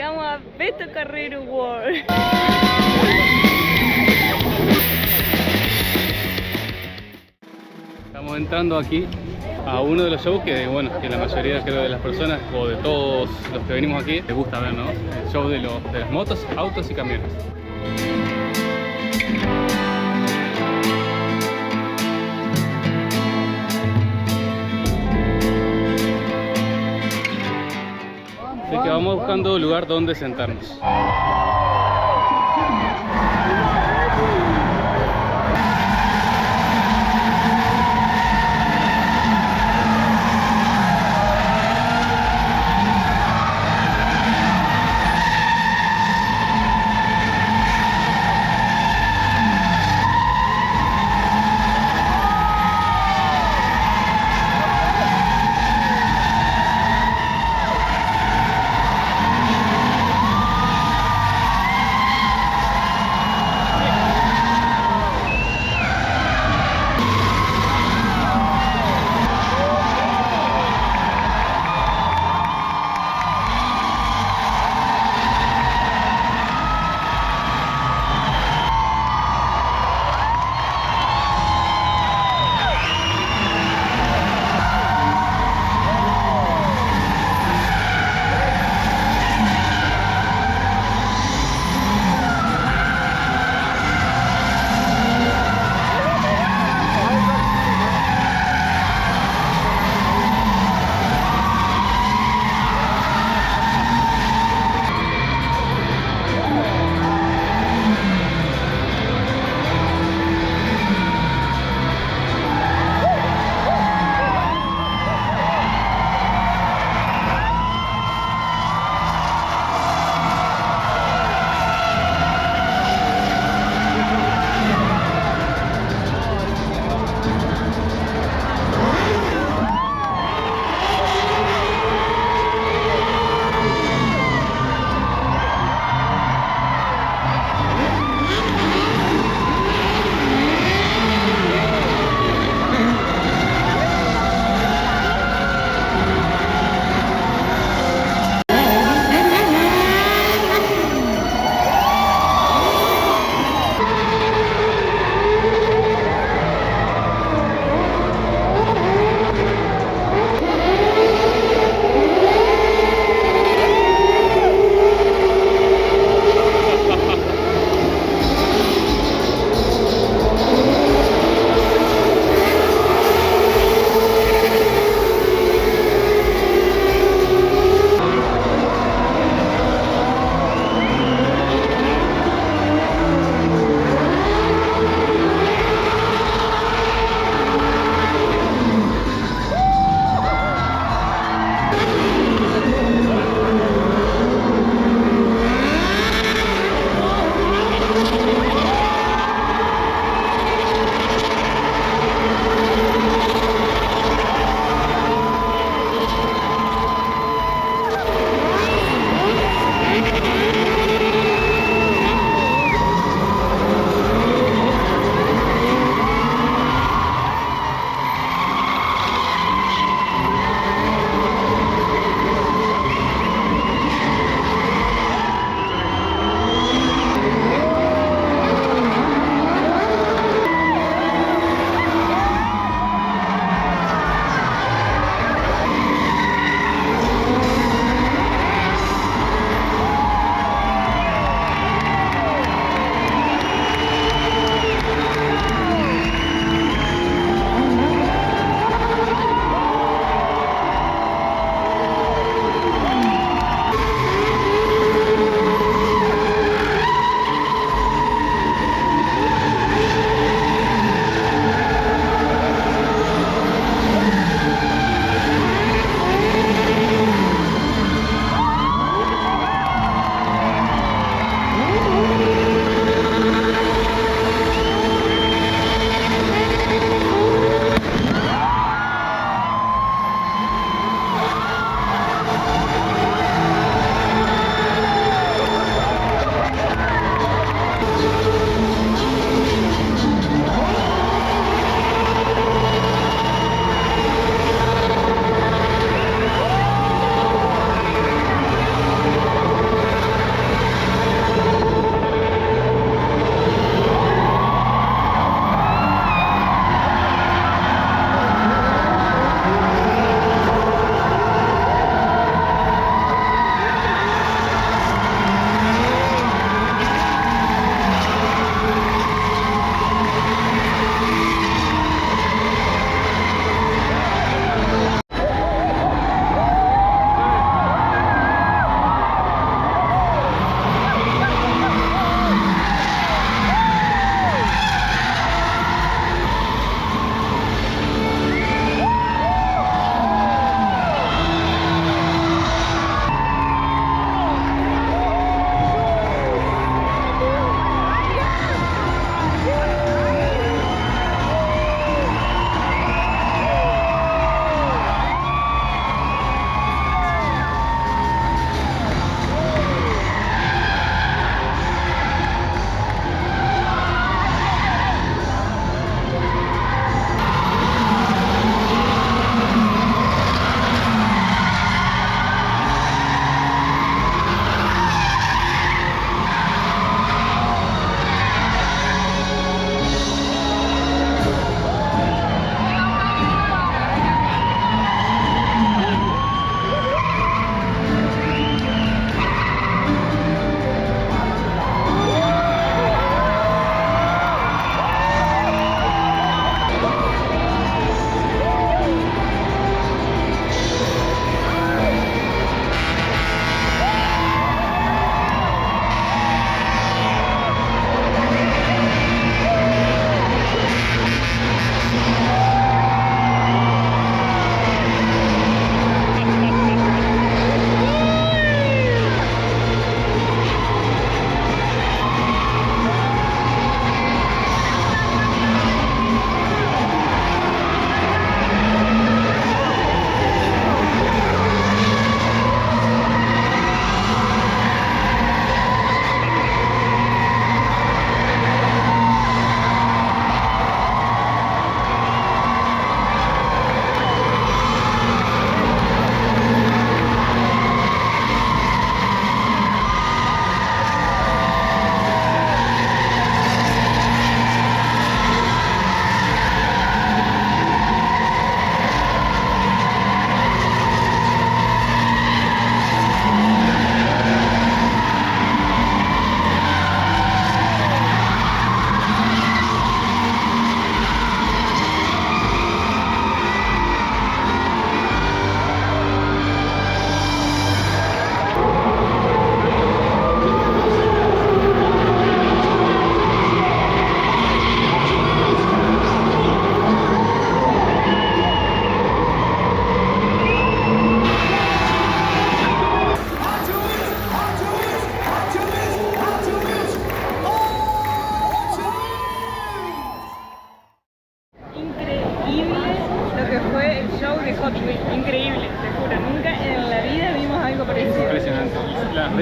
Llegamos a Beto Carrero World. Estamos entrando aquí a uno de los shows que, bueno, que la mayoría creo de las personas o de todos los que venimos aquí les gusta ver, ¿no? El show de las motos, autos y camiones. Así que vamos buscando un lugar donde sentarnos.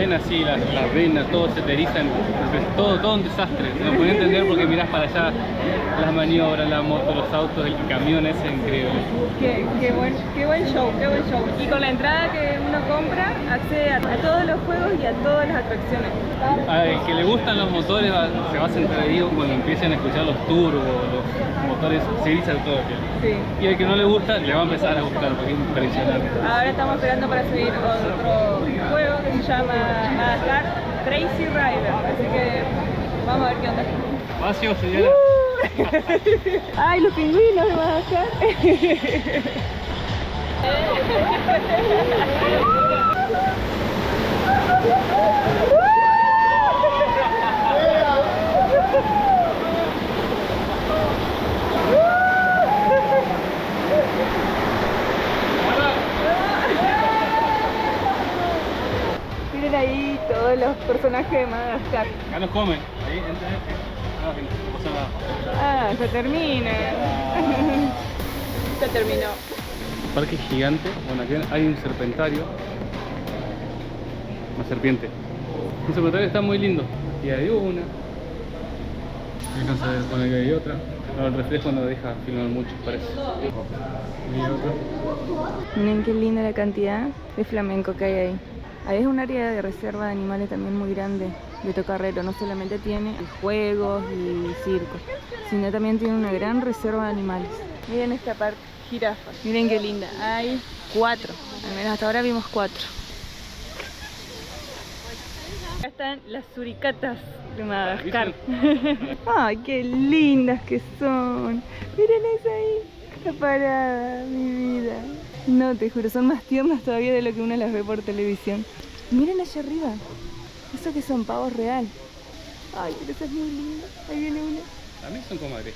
ven así, las venas, todo se te erizan, todo un desastre. No podía entender porque mirás para allá las maniobras, la moto, los autos, el camión es increíble. Qué buen show, qué buen show. Y con la entrada que uno compra, accede a todos los juegos y a todas las atracciones. Al que le gustan los motores se va a sentar ahí cuando empiecen a escuchar los turbos, los motores, se eriza todo el tiempo. Sí. Y al que no le gusta, le va a empezar a gustar porque es impresionante. Ahora estamos esperando para subir otro juego que se llama Madagascar Crazy Rider. Así que vamos a ver qué onda. Vacío, señora. ¡Ay, los pingüinos de Madagascar! Miren ahí todos los personajes de Madagascar. Acá nos comen. Ahí, entra. No pasa nada. Ah, se termina. Se terminó. Parque gigante. Bueno, aquí hay un serpentario. Una serpiente. Un serpentario está muy lindo. Y hay una. Alcanza a ver, bueno, ahí hay otra. No, el reflejo no deja filmar mucho, parece. Y hay otra. Miren qué linda la cantidad de flamenco que hay ahí. Ahí es un área de reserva de animales también muy grande de Tocarrero. No solamente tiene juegos y circos, sino también tiene una gran reserva de animales. Miren esta parte, jirafas. Miren qué linda. Hay 4, al menos hasta ahora vimos 4. Acá están las suricatas de Madagascar. Ay, qué lindas que son. Miren esa ahí, la parada, mi vida. No, te juro, son más tiernas todavía de lo que uno las ve por televisión. Miren allá arriba, eso que son pavos real. Ay, pero esa es muy linda. Ahí viene una. También son comadres.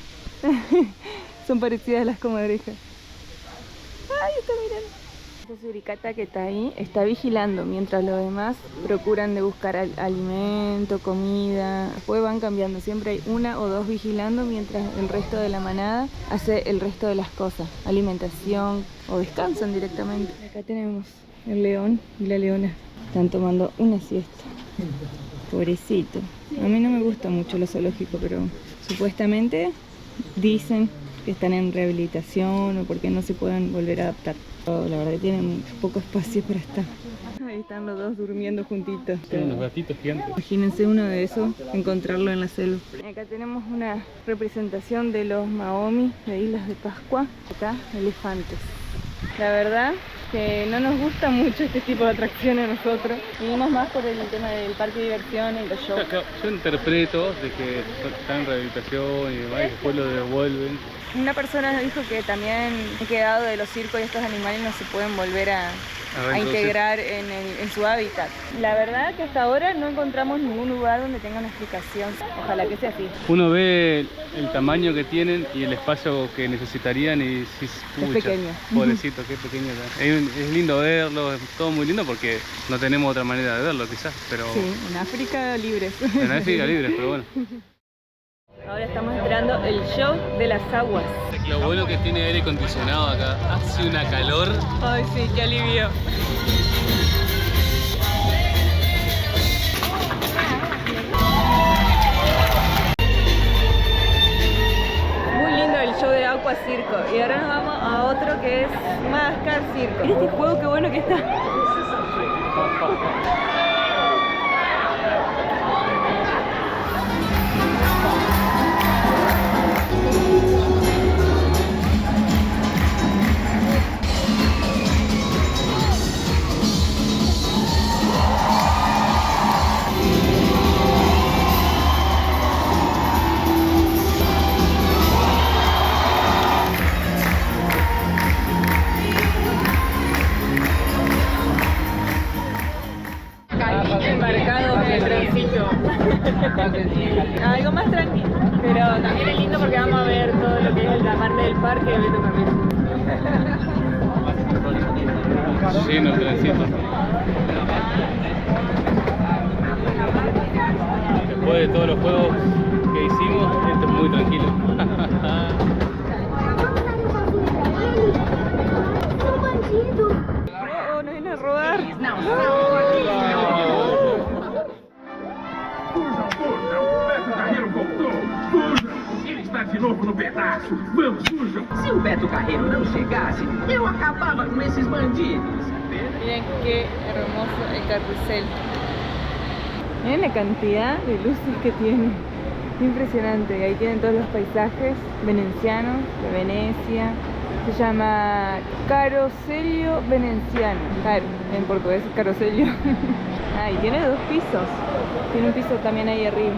Son parecidas a las comadrejas. Ay, está mirando. Esa suricata que está ahí está vigilando mientras los demás procuran de buscar alimento, comida. Después van cambiando, siempre hay una o dos vigilando mientras el resto de la manada hace el resto de las cosas, alimentación o descansan directamente. Acá tenemos el león y la leona, están tomando una siesta. Pobrecito. A mí no me gusta mucho lo zoológico, pero supuestamente dicen que están en rehabilitación o porque no se pueden volver a adaptar. La verdad que tienen poco espacio para estar. Ahí están los dos durmiendo juntitos. Tienen unos gatitos gigantes. Imagínense uno de esos, encontrarlo en la selva. Acá tenemos una representación de los Maomi de Islas de Pascua. Acá, elefantes. La verdad que no nos gusta mucho este tipo de atracciones a nosotros. Vinimos más por el tema del parque de diversión y los shows. Yo interpreto de que están en rehabilitación y demás y después lo devuelven. Una persona dijo que también he quedado de los circos y estos animales no se pueden volver a integrar en su hábitat. La verdad que hasta ahora no encontramos ningún lugar donde tenga una explicación. Ojalá que sea así. Uno ve el tamaño que tienen y el espacio que necesitarían y si es pequeño. Pobrecito, qué pequeño. Es lindo verlo, es todo muy lindo porque no tenemos otra manera de verlo quizás, pero... Sí, en África libres. En África libres, pero bueno. Ahora estamos esperando el show de las aguas. Lo bueno que tiene aire acondicionado acá, hace una calor. Ay sí, qué alivio. Muy lindo el show de Aqua Circo. Y ahora nos vamos a otro que es Madagascar Circo. Mira este juego, qué bueno que está. Embarcado en el trencito. Algo más tranquilo, pero también es lindo porque vamos a ver todo lo que es la parte del parque de Beto Carrero. Lleno el trencito. Después de todos los juegos que hicimos, esto es muy tranquilo. Oh, nos vienen a robar. corpo no pedaço. Vamos, fuja. Se o Beto Carreiro não chegasse, eu acabava com esses bandidos. Miren qué hermoso el carrusel. Miren la cantidad de luces que tiene. Impresionante. Ahí tienen todos los paisajes venecianos de Venecia. Se llama Caroselio Veneciano. Claro, en portugués es Caroselio. Ah, y tiene 2 pisos. Tiene un piso también ahí arriba.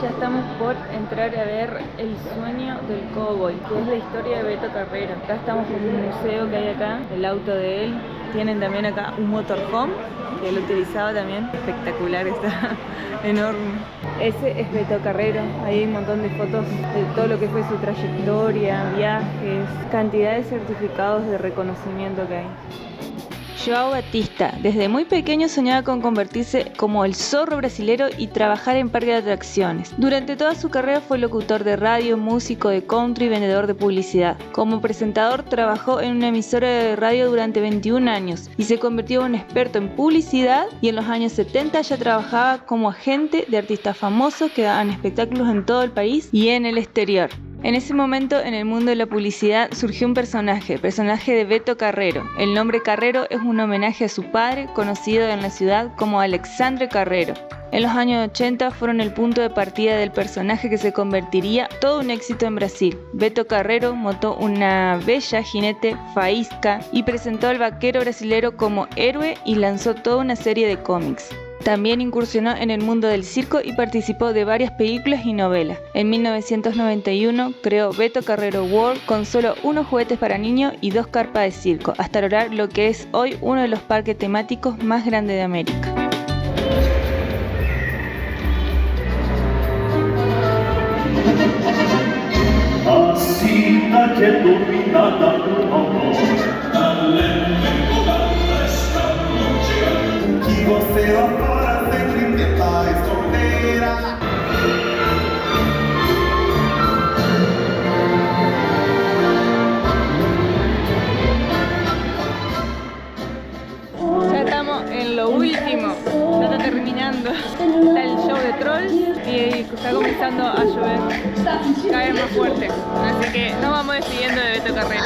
Ya estamos por entrar a ver El sueño del cowboy, que es la historia de Beto Carrero. Acá estamos en un museo que hay acá, el auto de él. Tienen también acá un motorhome, que él utilizaba también. Espectacular, está enorme. Ese es Beto Carrero. Ahí hay un montón de fotos de todo lo que fue su trayectoria, viajes, cantidad de certificados de reconocimiento que hay. João Batista, desde muy pequeño soñaba con convertirse como el zorro brasilero y trabajar en parque de atracciones. Durante toda su carrera fue locutor de radio, músico de country y vendedor de publicidad. Como presentador trabajó en una emisora de radio durante 21 años y se convirtió en un experto en publicidad, y en los años 70 ya trabajaba como agente de artistas famosos que daban espectáculos en todo el país y en el exterior. En ese momento, en el mundo de la publicidad surgió un personaje de Beto Carrero. El nombre Carrero es un homenaje a su padre, conocido en la ciudad como Alexandre Carrero. En los años 80 fueron el punto de partida del personaje que se convertiría todo un éxito en Brasil. Beto Carrero montó una bella jinete faísca y presentó al vaquero brasilero como héroe y lanzó toda una serie de cómics. También incursionó en el mundo del circo y participó de varias películas y novelas. En 1991 creó Beto Carrero World con solo unos juguetes para niños y 2 carpas de circo, hasta lograr lo que es hoy uno de los parques temáticos más grandes de América. A cidade é dominada por amor. Que você lá fora sempre tenta esconder. Ya estamos en lo último, ya está terminando. Está el show de Trolls y está comenzando a llover cada vez más fuerte. Así que nos vamos despidiendo de Beto Carrero.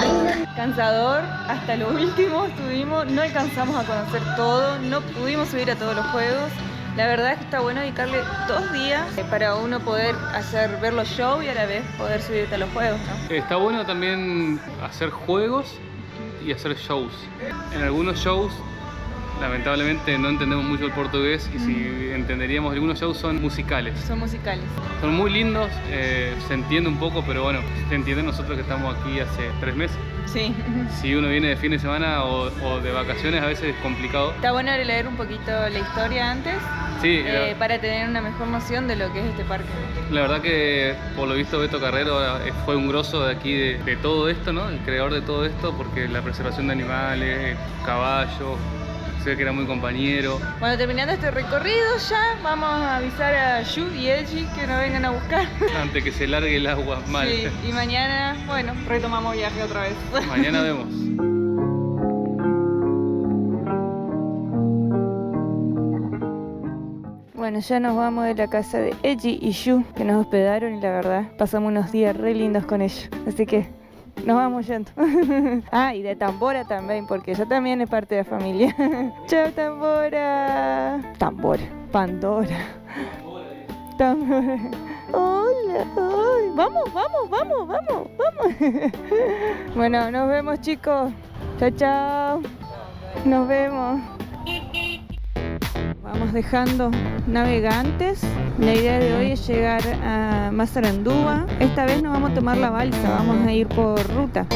Cansador, hasta lo último estuvimos, no alcanzamos a conocer todo, no pudimos subir a todos los juegos. La verdad es que está bueno dedicarle 2 días para uno poder ver los shows y a la vez poder subirte a los juegos, ¿no? Está bueno también hacer juegos y hacer shows. En algunos shows lamentablemente no entendemos mucho el portugués, y si entenderíamos algunos shows son musicales. Son musicales. Son muy lindos, se entiende un poco, pero bueno, se entiende nosotros que estamos aquí hace 3 meses. Sí. Si uno viene de fin de semana o de vacaciones, a veces es complicado. Está bueno leer un poquito la historia antes, sí, para tener una mejor noción de lo que es este parque. La verdad que por lo visto Beto Carrero fue un grosso de aquí de todo esto, ¿no? El creador de todo esto, porque la preservación de animales, caballos, sé que era muy compañero. Bueno, terminando este recorrido ya vamos a avisar a Yu y Edgy que nos vengan a buscar. Antes que se largue el agua mal. Sí, y mañana, bueno, retomamos viaje otra vez. Mañana vemos. Bueno, ya nos vamos de la casa de Edgy y Yu, que nos hospedaron, y la verdad pasamos unos días re lindos con ellos. Así que nos vamos yendo. Ah, y de Tambora también, porque ella también es parte de la familia. Chao, Tambora. Tambora. Pandora. Tambora. Hola. Ay, vamos. Bueno, nos vemos, chicos. Chao. Nos vemos. Vamos dejando navegantes. La idea de hoy es llegar a Massaranduba. Esta vez no vamos a tomar la balsa, vamos a ir por ruta.